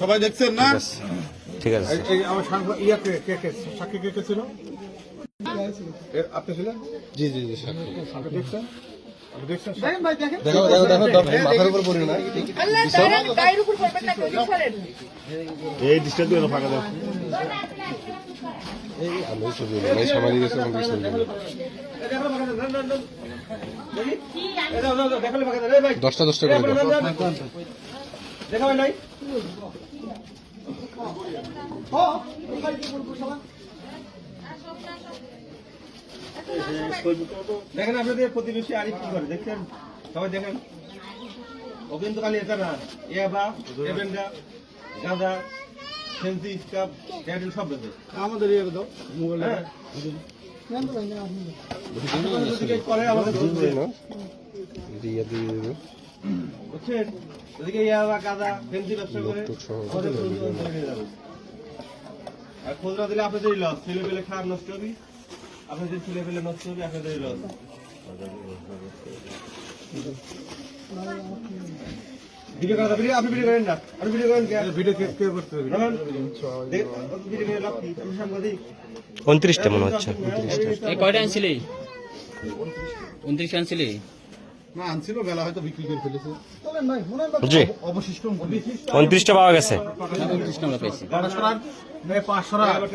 সবাই দেখছেন না? ঠিক আছে এই আমার সাক্ষী কে ছিল? আপনি ছিলেন? জি জি জি সাক্ষী দেখছেন? আপনি দেখছেন? দেখো দেখো দেখো মাথার উপর পড়ি না এই ডিস্টার্ব দিয়ে ফাঁকা দাও। এই আমি ছবি মানে সামারি গেছে আমাদের ছবি 10টা করে দাও দেখাবেন নাই? দেখেন আপনাদের প্রতিবেশী আরিফ কি করে দেখছেন? সবাই দেখেন। ও কিন্তু খালি এটা না, ইয়াবা, এবেন্ডা, গাঁজা, ফেন্সি, স্কাপ, ক্যাটেল সব বেঁধে। আমাদের ইয়ে দাও মোবাইল। করে আমাদের দিয়া দিয়ে দেব বুঝছেন? ওদিকে ইয়াবা, গাঁজা, ফেন্সি ব্যবসা করে আমাদের আর খোঁজ না দিলে আপনাদেরই লস। ছেলে পেলে খারাপ নষ্ট হবে, আপনাদের ছেলে পেলে নষ্ট হবে, আপনাদেরই লস। ভিডিও করা ভিডিও আপনি ভিডিও করেন না, আপনি ভিডিও করেন ভিডিও কে করতে হবে? ভিডিও করে লাভ কি? আমি সাংবাদিক 29টা মনে হচ্ছে এই কয়টা আনছিলি? 29 আনছিলি? না আনছিল, বেলা হয়তো বিক্রি করে ফেলেছে। জি অবশিষ্ট 29টা পাওয়া গেছে 29 আমরা পাইছি। 500